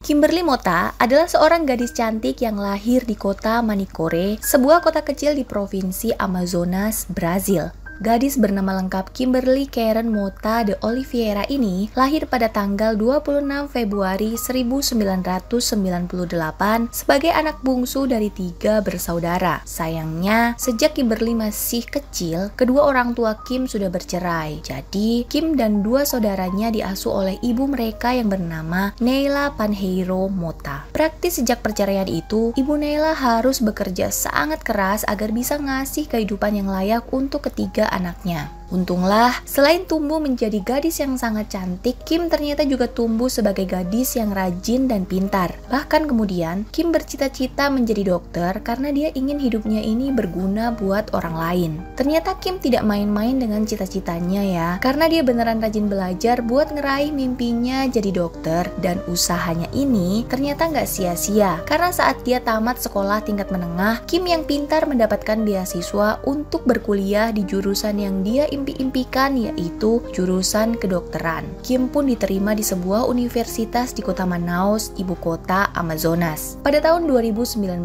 Kimberly Mota adalah seorang gadis cantik yang lahir di kota Manicure, sebuah kota kecil di provinsi Amazonas, Brazil. Gadis bernama lengkap Kimberly Karen Mota de Oliveira ini lahir pada tanggal 26 Februari 1998 sebagai anak bungsu dari 3 bersaudara. Sayangnya, sejak Kimberly masih kecil, kedua orang tua Kim sudah bercerai. Jadi, Kim dan 2 saudaranya diasuh oleh ibu mereka yang bernama Neila Panheiro Mota. Praktis sejak perceraian itu, ibu Neila harus bekerja sangat keras agar bisa ngasih kehidupan yang layak untuk ketiga anaknya. Untunglah, selain tumbuh menjadi gadis yang sangat cantik, Kim ternyata juga tumbuh sebagai gadis yang rajin dan pintar. Bahkan kemudian, Kim bercita-cita menjadi dokter karena dia ingin hidupnya ini berguna buat orang lain. Ternyata Kim tidak main-main dengan cita-citanya ya, karena dia beneran rajin belajar buat ngeraih mimpinya jadi dokter, dan usahanya ini ternyata nggak sia-sia. Karena saat dia tamat sekolah tingkat menengah, Kim yang pintar mendapatkan beasiswa untuk berkuliah di jurusan yang dia impi-impikan, yaitu jurusan kedokteran. Kim pun diterima di sebuah universitas di kota Manaus, ibu kota Amazonas. Pada tahun 2019,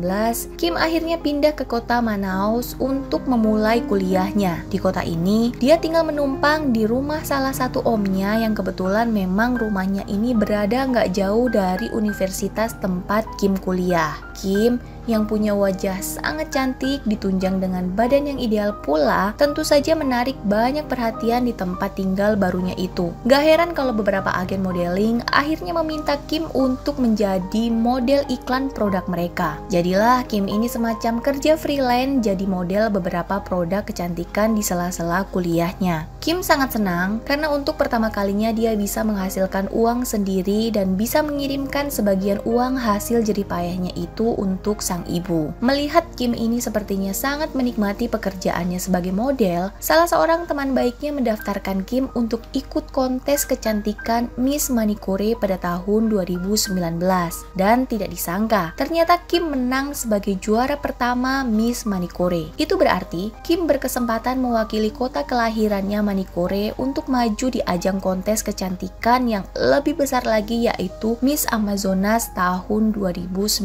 Kim akhirnya pindah ke kota Manaus untuk memulai kuliahnya. Di kota ini, dia tinggal menumpang di rumah salah satu omnya yang kebetulan memang rumahnya ini berada nggak jauh dari universitas tempat Kim kuliah. Kim yang punya wajah sangat cantik ditunjang dengan badan yang ideal pula, tentu saja menarik banyak perhatian di tempat tinggal barunya itu. Gak heran kalau beberapa agen modeling akhirnya meminta Kim untuk menjadi model iklan produk mereka. Jadilah Kim ini semacam kerja freelance jadi model beberapa produk kecantikan di sela-sela kuliahnya. Kim sangat senang karena untuk pertama kalinya dia bisa menghasilkan uang sendiri dan bisa mengirimkan sebagian uang hasil jerih payahnya itu untuk sang ibu. Melihat Kim ini sepertinya sangat menikmati pekerjaannya sebagai model, salah seorang teman baiknya mendaftarkan Kim untuk ikut kontes kecantikan Miss Manicure pada tahun 2019. Dan tidak disangka, ternyata Kim menang sebagai juara pertama Miss Manicure. Itu berarti Kim berkesempatan mewakili kota kelahirannya Manicure untuk maju di ajang kontes kecantikan yang lebih besar lagi, yaitu Miss Amazonas tahun 2019.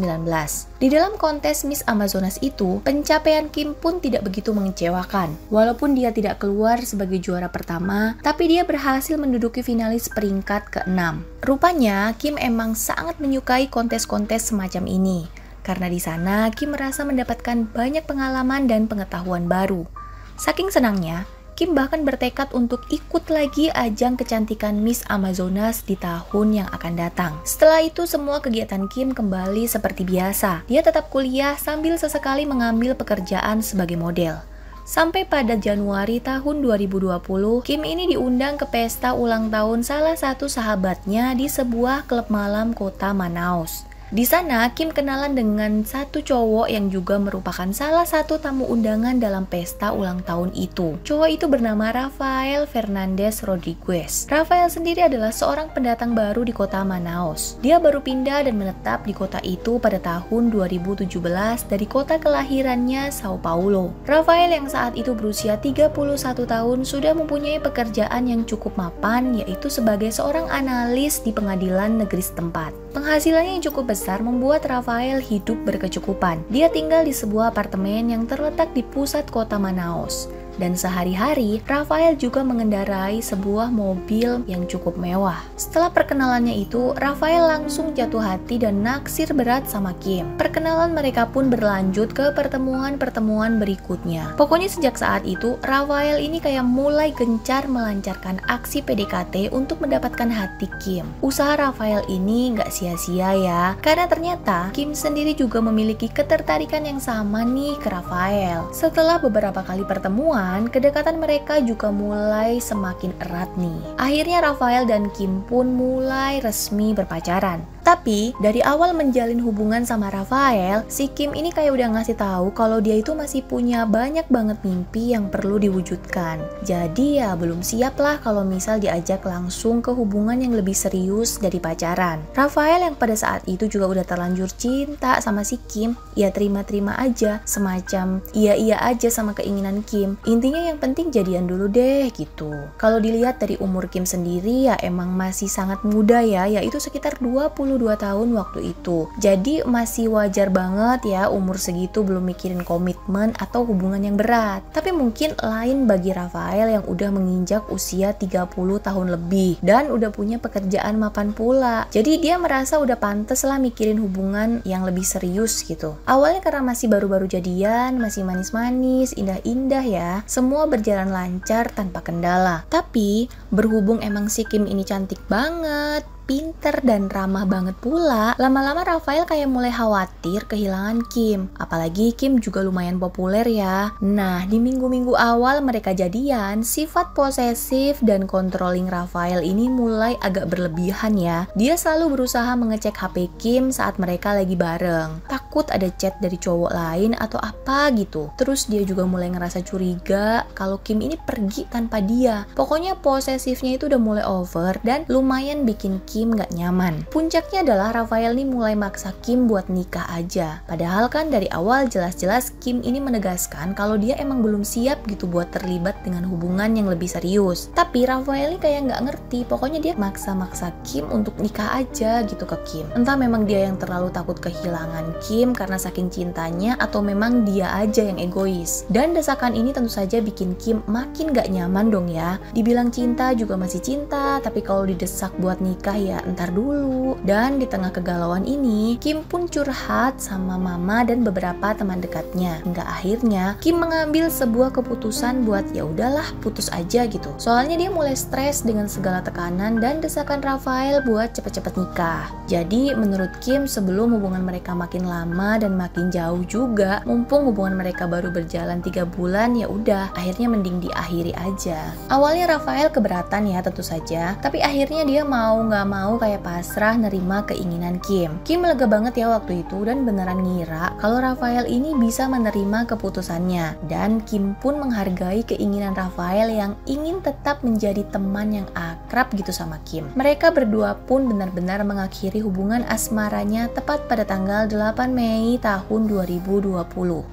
Di dalam kontes Miss Amazonas itu, pencapaian Kim pun tidak begitu mengecewakan. Walaupun dia tidak keluar sebagai juara pertama, tapi dia berhasil menduduki finalis peringkat ke-6. Rupanya, Kim emang sangat menyukai kontes-kontes semacam ini. Karena di sana, Kim merasa mendapatkan banyak pengalaman dan pengetahuan baru. Saking senangnya, Kim bahkan bertekad untuk ikut lagi ajang kecantikan Miss Amazonas di tahun yang akan datang. Setelah itu semua kegiatan Kim kembali seperti biasa. Dia tetap kuliah sambil sesekali mengambil pekerjaan sebagai model. Sampai pada Januari tahun 2020, Kim ini diundang ke pesta ulang tahun salah satu sahabatnya di sebuah klub malam kota Manaus. Di sana, Kim kenalan dengan satu cowok yang juga merupakan salah satu tamu undangan dalam pesta ulang tahun itu. Cowok itu bernama Rafael Fernandez Rodriguez. Rafael sendiri adalah seorang pendatang baru di kota Manaus. Dia baru pindah dan menetap di kota itu pada tahun 2017 dari kota kelahirannya, Sao Paulo. Rafael yang saat itu berusia 31 tahun sudah mempunyai pekerjaan yang cukup mapan, yaitu sebagai seorang analis di pengadilan negeri setempat. Penghasilannya yang cukup besar membuat Rafael hidup berkecukupan. Dia tinggal di sebuah apartemen yang terletak di pusat kota Manaus. Dan sehari-hari, Rafael juga mengendarai sebuah mobil yang cukup mewah. Setelah perkenalannya itu, Rafael langsung jatuh hati dan naksir berat sama Kim. Perkenalan mereka pun berlanjut ke pertemuan-pertemuan berikutnya. Pokoknya sejak saat itu, Rafael ini kayak mulai gencar melancarkan aksi PDKT untuk mendapatkan hati Kim. Usaha Rafael ini nggak sia-sia ya, karena ternyata Kim sendiri juga memiliki ketertarikan yang sama nih ke Rafael. Setelah beberapa kali pertemuan, kedekatan mereka juga mulai semakin erat nih. Akhirnya Rafael dan Kim pun mulai resmi berpacaran. Tapi dari awal menjalin hubungan sama Rafael, si Kim ini kayak udah ngasih tahu kalau dia itu masih punya banyak banget mimpi yang perlu diwujudkan. Jadi ya belum siap lah kalau misal diajak langsung ke hubungan yang lebih serius dari pacaran. Rafael yang pada saat itu juga udah terlanjur cinta sama si Kim, ya terima-terima aja, semacam iya-iya aja sama keinginan Kim. Intinya yang penting jadian dulu deh gitu. Kalau dilihat dari umur Kim sendiri ya emang masih sangat muda ya, yaitu sekitar 25 22 tahun waktu itu. Jadi masih wajar banget ya umur segitu belum mikirin komitmen atau hubungan yang berat. Tapi mungkin lain bagi Rafael yang udah menginjak usia 30 tahun lebih dan udah punya pekerjaan mapan pula. Jadi dia merasa udah pantes lah mikirin hubungan yang lebih serius gitu. Awalnya karena masih baru-baru jadian, masih manis-manis, indah-indah ya. Semua berjalan lancar tanpa kendala. Tapi berhubung emang si Kim ini cantik banget, pinter dan ramah banget pula, lama-lama Rafael kayak mulai khawatir kehilangan Kim. Apalagi Kim juga lumayan populer ya. Nah, di minggu-minggu awal mereka jadian, sifat posesif dan controlling Rafael ini mulai agak berlebihan ya. Dia selalu berusaha mengecek HP Kim saat mereka lagi bareng. Takut ada chat dari cowok lain atau apa gitu. Terus dia juga mulai ngerasa curiga kalau Kim ini pergi tanpa dia. Pokoknya posesifnya itu udah mulai over dan lumayan bikin Kim gak nyaman. Puncaknya adalah Rafael nih mulai maksa Kim buat nikah aja. Padahal kan dari awal jelas-jelas Kim ini menegaskan kalau dia emang belum siap gitu buat terlibat dengan hubungan yang lebih serius. Tapi Rafael ini kayak gak ngerti, pokoknya dia maksa-maksa Kim untuk nikah aja gitu ke Kim. Entah memang dia yang terlalu takut kehilangan Kim karena saking cintanya atau memang dia aja yang egois. Dan desakan ini tentu saja bikin Kim makin gak nyaman dong ya. Dibilang cinta juga masih cinta, tapi kalau didesak buat nikah ya entar dulu. Dan di tengah kegalauan ini, Kim pun curhat sama mama dan beberapa teman dekatnya. Hingga akhirnya Kim mengambil sebuah keputusan buat ya udahlah putus aja gitu. Soalnya dia mulai stres dengan segala tekanan dan desakan Rafael buat cepet-cepet nikah. Jadi menurut Kim sebelum hubungan mereka makin lama dan makin jauh juga, mumpung hubungan mereka baru berjalan 3 bulan, ya udah akhirnya mending diakhiri aja. Awalnya Rafael keberatan ya tentu saja, tapi akhirnya dia mau nggak mau kayak pasrah nerima keinginan Kim. Kim lega banget ya waktu itu dan beneran ngira kalau Rafael ini bisa menerima keputusannya. Dan Kim pun menghargai keinginan Rafael yang ingin tetap menjadi teman yang akrab gitu sama Kim. Mereka berdua pun benar-benar mengakhiri hubungan asmaranya tepat pada tanggal 8 Mei tahun 2020.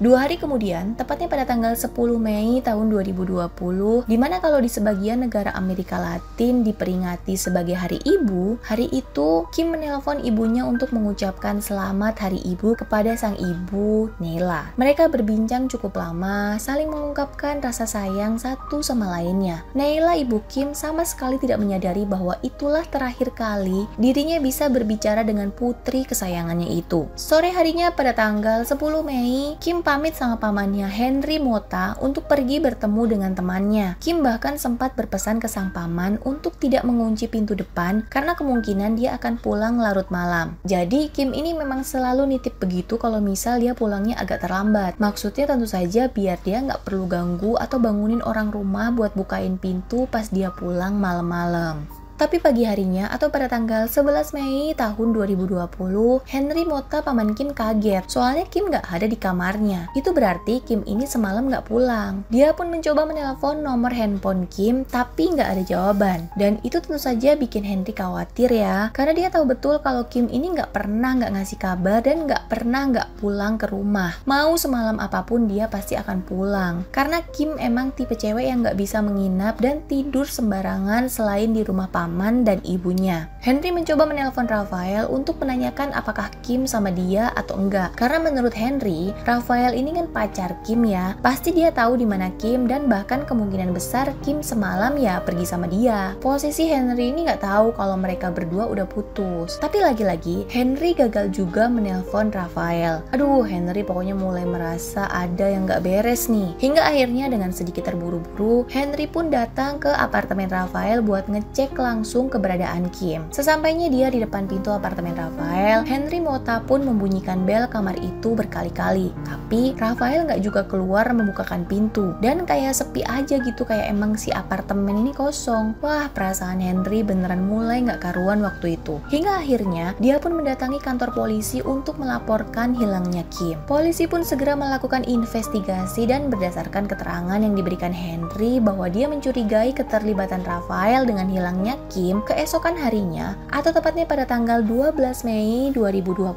2 hari kemudian, tepatnya pada tanggal 10 Mei tahun 2020, dimana kalau di sebagian negara Amerika Latin diperingati sebagai Hari Ibu, hari itu Kim menelpon ibunya untuk mengucapkan selamat Hari Ibu kepada sang ibu, Nela. Mereka berbincang cukup lama, saling mengungkapkan rasa sayang satu sama lainnya. Nela, ibu Kim, sama sekali tidak menyadari bahwa itulah terakhir kali dirinya bisa berbicara dengan putri kesayangannya itu. Sore harinya pada tanggal 10 Mei, Kim pamit sama pamannya Henry Mota untuk pergi bertemu dengan temannya. Kim bahkan sempat berpesan ke sang paman untuk tidak mengunci pintu depan karena kemungkinan dia akan pulang larut malam. Jadi Kim ini memang selalu nitip begitu kalau misal dia pulangnya agak terlambat. Maksudnya tentu saja biar dia nggak perlu ganggu atau bangunin orang rumah buat bukain pintu pas dia pulang malam-malam. Tapi pagi harinya atau pada tanggal 11 Mei tahun 2020, Henry Mota paman Kim kaget soalnya Kim nggak ada di kamarnya. Itu berarti Kim ini semalam nggak pulang. Dia pun mencoba menelpon nomor handphone Kim tapi nggak ada jawaban. Dan itu tentu saja bikin Henry khawatir ya, karena dia tahu betul kalau Kim ini nggak pernah nggak ngasih kabar dan nggak pernah nggak pulang ke rumah. Mau semalam apapun dia pasti akan pulang. Karena Kim emang tipe cewek yang nggak bisa menginap dan tidur sembarangan selain di rumah paman dan ibunya. Henry mencoba menelpon Rafael untuk menanyakan apakah Kim sama dia atau enggak. Karena menurut Henry, Rafael ini kan pacar Kim ya. Pasti dia tahu di mana Kim dan bahkan kemungkinan besar Kim semalam ya pergi sama dia. Posisi Henry ini nggak tahu kalau mereka berdua udah putus. Tapi lagi-lagi Henry gagal juga menelpon Rafael. Aduh, Henry pokoknya mulai merasa ada yang nggak beres nih. Hingga akhirnya dengan sedikit terburu-buru, Henry pun datang ke apartemen Rafael buat ngecek langsung keberadaan Kim. Sesampainya dia di depan pintu apartemen Rafael, Henry Mota pun membunyikan bel kamar itu berkali-kali. Tapi Rafael nggak juga keluar membukakan pintu. Dan kayak sepi aja gitu, kayak emang si apartemen ini kosong. Wah, perasaan Henry beneran mulai nggak karuan waktu itu. Hingga akhirnya dia pun mendatangi kantor polisi untuk melaporkan hilangnya Kim. Polisi pun segera melakukan investigasi dan berdasarkan keterangan yang diberikan Henry bahwa dia mencurigai keterlibatan Rafael dengan hilangnya Kim, keesokan harinya atau tepatnya pada tanggal 12 Mei 2020,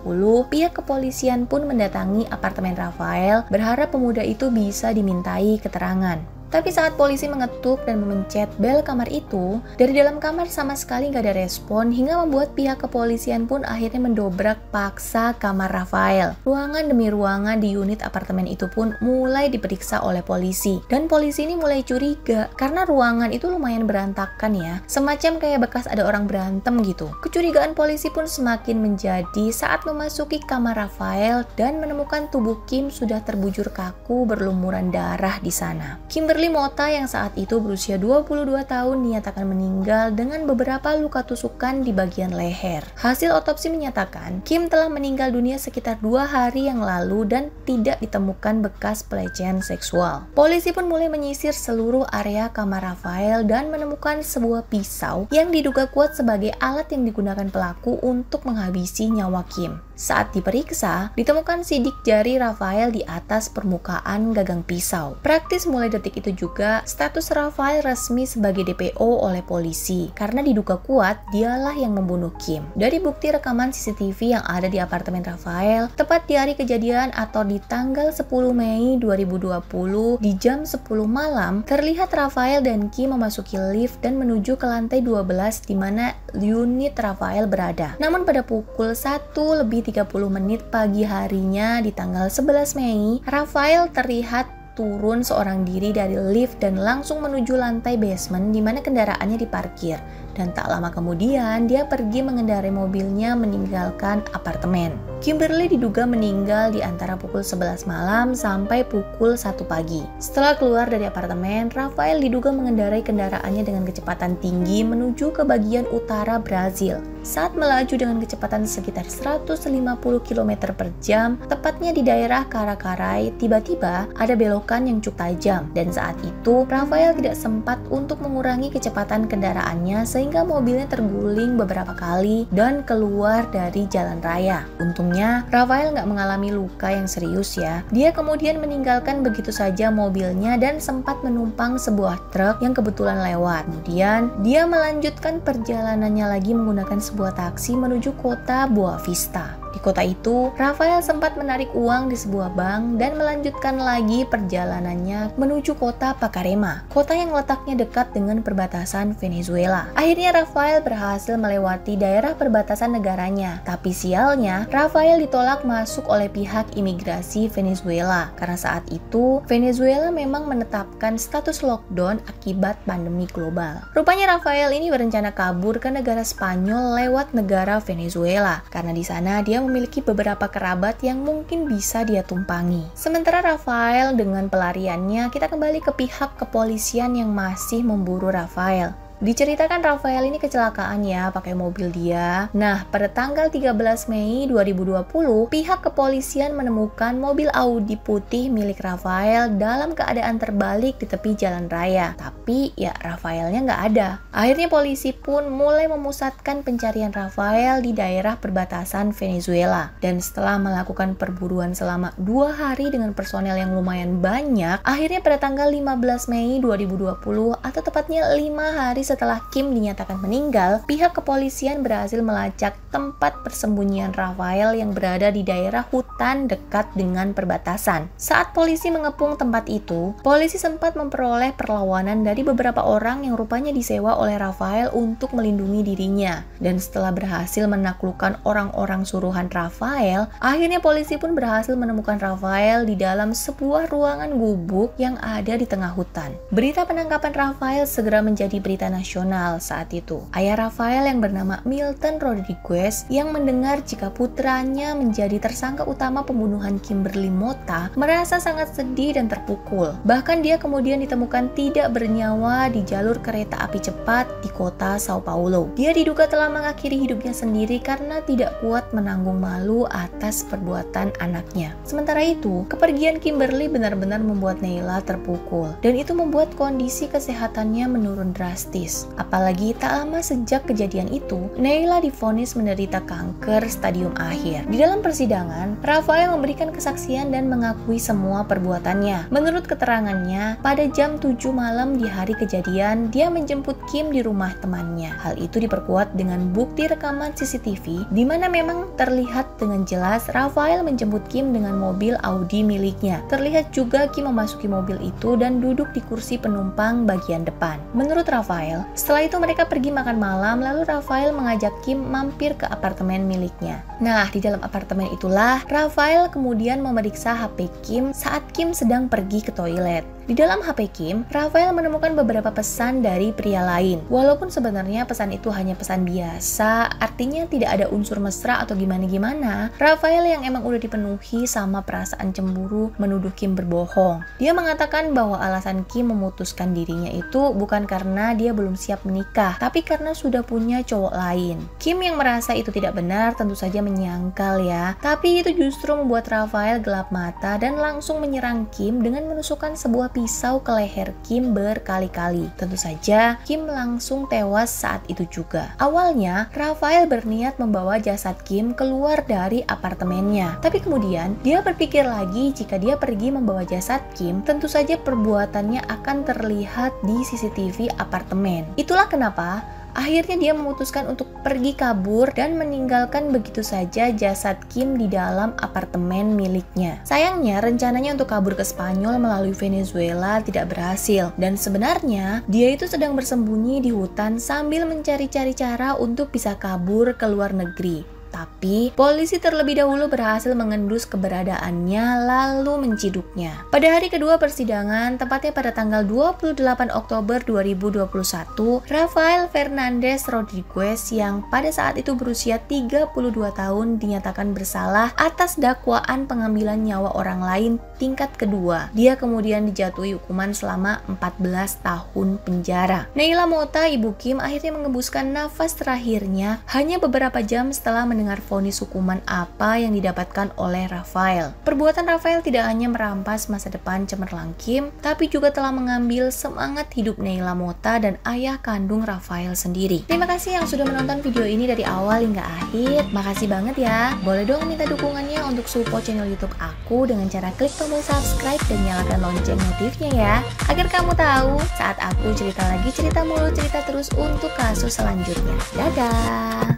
pihak kepolisian pun mendatangi apartemen Rafael berharap pemuda itu bisa dimintai keterangan. Tapi saat polisi mengetuk dan memencet bel kamar itu, dari dalam kamar sama sekali gak ada respon hingga membuat pihak kepolisian pun akhirnya mendobrak paksa kamar Rafael. Ruangan demi ruangan di unit apartemen itu pun mulai diperiksa oleh polisi. Dan polisi ini mulai curiga karena ruangan itu lumayan berantakan ya, semacam kayak bekas ada orang berantem gitu. Kecurigaan polisi pun semakin menjadi saat memasuki kamar Rafael dan menemukan tubuh Kim sudah terbujur kaku berlumuran darah di sana. Kimberly Mota yang saat itu berusia 22 tahun dinyatakan meninggal dengan beberapa luka tusukan di bagian leher. Hasil otopsi menyatakan Kim telah meninggal dunia sekitar 2 hari yang lalu dan tidak ditemukan bekas pelecehan seksual. Polisi pun mulai menyisir seluruh area kamar Rafael dan menemukan sebuah pisau yang diduga kuat sebagai alat yang digunakan pelaku untuk menghabisi nyawa Kim. Saat diperiksa, ditemukan sidik jari Rafael di atas permukaan gagang pisau. Praktis mulai detik itu juga, status Rafael resmi sebagai DPO oleh polisi karena diduga kuat dialah yang membunuh Kim. Dari bukti rekaman CCTV yang ada di apartemen Rafael, tepat di hari kejadian atau di tanggal 10 Mei 2020 di jam 10 malam, terlihat Rafael dan Kim memasuki lift dan menuju ke lantai 12 di mana unit Rafael berada. Namun pada pukul 1:30 pagi harinya di tanggal 11 Mei, Rafael terlihat turun seorang diri dari lift dan langsung menuju lantai basement di mana kendaraannya diparkir. Dan tak lama kemudian dia pergi mengendarai mobilnya meninggalkan apartemen. Kimberly diduga meninggal di antara pukul 11 malam sampai pukul 1 pagi. Setelah keluar dari apartemen, Rafael diduga mengendarai kendaraannya dengan kecepatan tinggi menuju ke bagian utara Brazil. Saat melaju dengan kecepatan sekitar 150 km per jam, tepatnya di daerah Caracaraí, tiba-tiba ada belokan yang cukup tajam. Dan saat itu, Rafael tidak sempat untuk mengurangi kecepatan kendaraannya sehingga mobilnya terguling beberapa kali dan keluar dari jalan raya. Untungnya, Rafael nggak mengalami luka yang serius ya. Dia kemudian meninggalkan begitu saja mobilnya dan sempat menumpang sebuah truk yang kebetulan lewat. Kemudian, dia melanjutkan perjalanannya lagi menggunakan sebuah taksi menuju kota Boa Vista. Di kota itu, Rafael sempat menarik uang di sebuah bank dan melanjutkan lagi perjalanannya menuju kota Pacarema, kota yang letaknya dekat dengan perbatasan Venezuela. Akhirnya Rafael berhasil melewati daerah perbatasan negaranya, tapi sialnya Rafael ditolak masuk oleh pihak imigrasi Venezuela karena saat itu Venezuela memang menetapkan status lockdown akibat pandemi global. Rupanya Rafael ini berencana kabur ke negara Spanyol lewat negara Venezuela karena di sana dia memiliki beberapa kerabat yang mungkin bisa dia tumpangi. Sementara Rafael dengan pelariannya, kita kembali ke pihak kepolisian yang masih memburu Rafael. Diceritakan Rafael ini kecelakaan ya pakai mobil dia. Nah, pada tanggal 13 Mei 2020, pihak kepolisian menemukan mobil Audi putih milik Rafael dalam keadaan terbalik di tepi jalan raya. Tapi ya Rafaelnya nggak ada. Akhirnya polisi pun mulai memusatkan pencarian Rafael di daerah perbatasan Venezuela. Dan setelah melakukan perburuan selama 2 hari dengan personel yang lumayan banyak, akhirnya pada tanggal 15 Mei 2020 atau tepatnya 5 hari setelah Kim dinyatakan meninggal, pihak kepolisian berhasil melacak tempat persembunyian Rafael yang berada di daerah hutan dekat dengan perbatasan. Saat polisi mengepung tempat itu, polisi sempat memperoleh perlawanan dari beberapa orang yang rupanya disewa oleh Rafael untuk melindungi dirinya. Dan setelah berhasil menaklukkan orang-orang suruhan Rafael, akhirnya polisi pun berhasil menemukan Rafael di dalam sebuah ruangan gubuk yang ada di tengah hutan. Berita penangkapan Rafael segera menjadi berita nasional saat itu. Ayah Rafael yang bernama Milton Rodriguez yang mendengar jika putranya menjadi tersangka utama pembunuhan Kimberly Mota merasa sangat sedih dan terpukul. Bahkan dia kemudian ditemukan tidak bernyawa di jalur kereta api cepat di kota Sao Paulo. Dia diduga telah mengakhiri hidupnya sendiri karena tidak kuat menanggung malu atas perbuatan anaknya. Sementara itu, kepergian Kimberly benar-benar membuat Neyla terpukul dan itu membuat kondisi kesehatannya menurun drastis. psikologis. Apalagi tak lama sejak kejadian itu, Neyla divonis menderita kanker stadium akhir. Di dalam persidangan, Rafael memberikan kesaksian dan mengakui semua perbuatannya. Menurut keterangannya, pada jam 7 malam di hari kejadian, dia menjemput Kim di rumah temannya. Hal itu diperkuat dengan bukti rekaman CCTV, di mana memang terlihat dengan jelas Rafael menjemput Kim dengan mobil Audi miliknya. Terlihat juga Kim memasuki mobil itu dan duduk di kursi penumpang bagian depan. Menurut Rafael, setelah itu mereka pergi makan malam, lalu Rafael mengajak Kim mampir ke apartemen miliknya. Nah, di dalam apartemen itulah Rafael kemudian memeriksa HP Kim saat Kim sedang pergi ke toilet. Di dalam HP Kim, Rafael menemukan beberapa pesan dari pria lain. Walaupun sebenarnya pesan itu hanya pesan biasa, artinya tidak ada unsur mesra atau gimana-gimana, Rafael yang emang udah dipenuhi sama perasaan cemburu menuduh Kim berbohong. Dia mengatakan bahwa alasan Kim memutuskan dirinya itu bukan karena dia belum siap menikah, tapi karena sudah punya cowok lain. Kim yang merasa itu tidak benar tentu saja menyangkal ya, tapi itu justru membuat Rafael gelap mata dan langsung menyerang Kim dengan menusukkan sebuah pisau ke leher Kim berkali-kali. Tentu saja, Kim langsung tewas saat itu juga. Awalnya, Rafael berniat membawa jasad Kim keluar dari apartemennya. Tapi kemudian, dia berpikir lagi jika dia pergi membawa jasad Kim, tentu saja perbuatannya akan terlihat di CCTV apartemen. Itulah kenapa akhirnya dia memutuskan untuk pergi kabur dan meninggalkan begitu saja jasad Kim di dalam apartemen miliknya. Sayangnya, rencananya untuk kabur ke Spanyol melalui Venezuela tidak berhasil. Dan sebenarnya, dia itu sedang bersembunyi di hutan sambil mencari-cari cara untuk bisa kabur ke luar negeri. Tapi, polisi terlebih dahulu berhasil mengendus keberadaannya lalu menciduknya. Pada hari kedua persidangan, tepatnya pada tanggal 28 Oktober 2021, Rafael Fernandez Rodriguez yang pada saat itu berusia 32 tahun dinyatakan bersalah atas dakwaan pengambilan nyawa orang lain tingkat kedua. Dia kemudian dijatuhi hukuman selama 14 tahun penjara. Neyla Mota, ibu Kim, akhirnya mengembuskan nafas terakhirnya hanya beberapa jam setelah mendengar vonis hukuman apa yang didapatkan oleh Rafael. Perbuatan Rafael tidak hanya merampas masa depan cemerlang Kim, tapi juga telah mengambil semangat hidup Neyla Mota dan ayah kandung Rafael sendiri. Terima kasih yang sudah menonton video ini dari awal hingga akhir. Makasih banget ya. Boleh dong minta dukungannya untuk support channel YouTube aku dengan cara klik tombol subscribe dan nyalakan lonceng notifnya ya, agar kamu tahu saat aku cerita lagi cerita mulu cerita terus untuk kasus selanjutnya. Dadah!